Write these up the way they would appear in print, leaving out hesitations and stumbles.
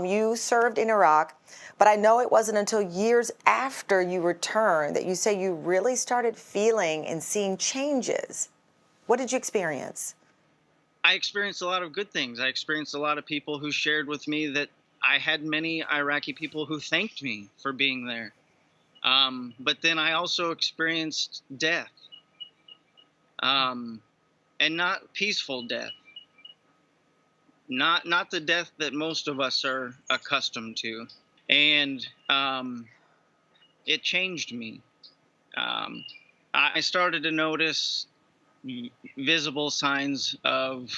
You served in Iraq, but I know it wasn't until years after you returned that you say you really started feeling and seeing changes. What did you experience? I experienced a lot of good things. I experienced a lot of people who shared with me that I had many Iraqi people who thanked me for being there. But then I also experienced death, um, and not peaceful death, not the death that most of us are accustomed to. And it changed me. Um, I started to notice visible signs of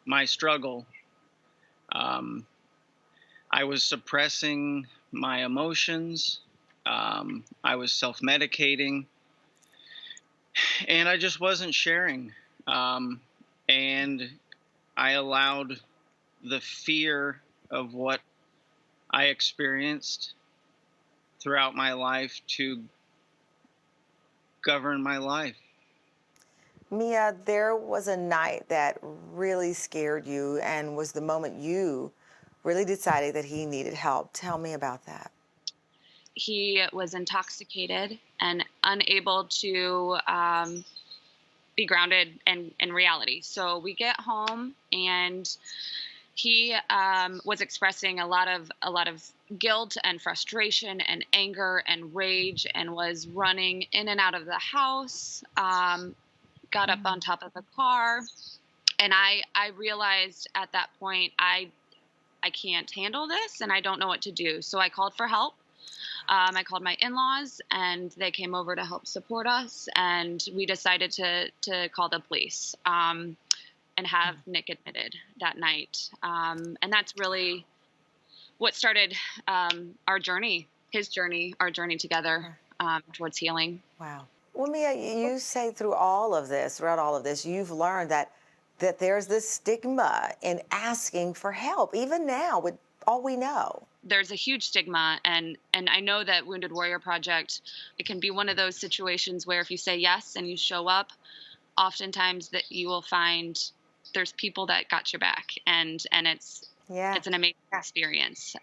my struggle. Um, I was suppressing my emotions. I was self-medicating, and I just wasn't sharing. And I allowed the fear of what I experienced throughout my life to govern my life. Mia, there was a night that really scared you and was the moment you really decided that he needed help. Tell me about that. He was intoxicated and unable to be grounded in reality. So we get home, and he was expressing a lot of guilt and frustration and anger and rage, and was running in and out of the house. Got up on top of the car, and I realized at that point I can't handle this, and I don't know what to do. So I called for help. I called my in-laws, and they came over to help support us. And we decided to call the police and have Nick admitted that night. And that's really what started our journey, his journey, our journey together towards healing. Wow. Well, Mia, you say throughout all of this, you've learned that there's this stigma in asking for help, even now with all we know. There's a huge stigma, and I know that Wounded Warrior Project, it can be one of those situations where if you say yes and you show up, oftentimes that you will find there's people that got your back, and Yeah. it's an amazing experience.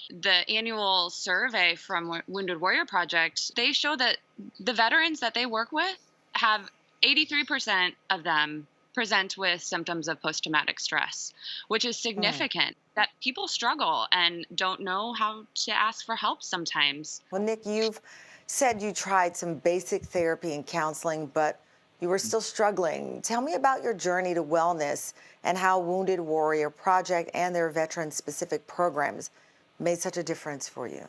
The annual survey from Wounded Warrior Project, they show that the veterans that they work with have 83% of them present with symptoms of post-traumatic stress, which is significant, that people struggle and don't know how to ask for help sometimes. Well, Nick, you've said you tried some basic therapy and counseling, but you were still struggling. Tell me about your journey to wellness and how Wounded Warrior Project and their veteran-specific programs made such a difference for you.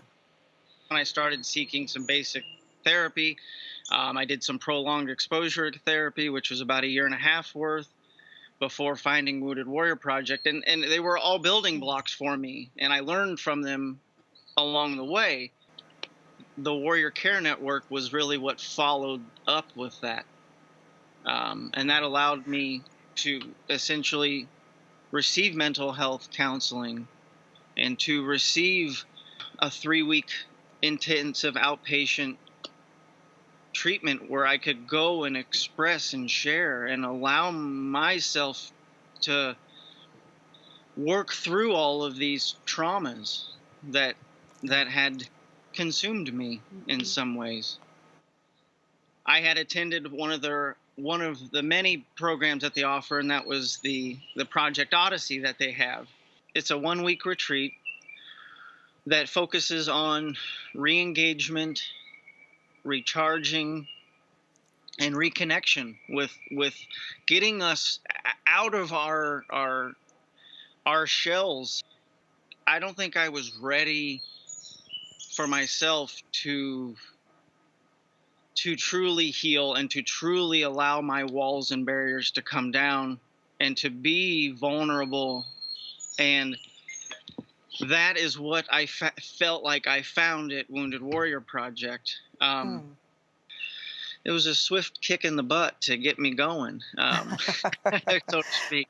When I started seeking some basic therapy, I did some prolonged exposure therapy, which was about a year and a half worth before finding Wounded Warrior Project. And they were all building blocks for me, and I learned from them along the way. The Warrior Care Network was really what followed up with that. And that allowed me to essentially receive mental health counseling and to receive a 3-week intensive outpatient treatment where I could go and express and share and allow myself to work through all of these traumas that had consumed me in some ways. I had attended one of the many programs that they offer, and that was the Project Odyssey that they have. It's a 1-week retreat that focuses on re-engagement, recharging, and reconnection with getting us out of our shells. I don't think I was ready for myself to truly heal and to truly allow my walls and barriers to come down and to be vulnerable. And that is what I felt like I found at Wounded Warrior Project. It was a swift kick in the butt to get me going, so to speak.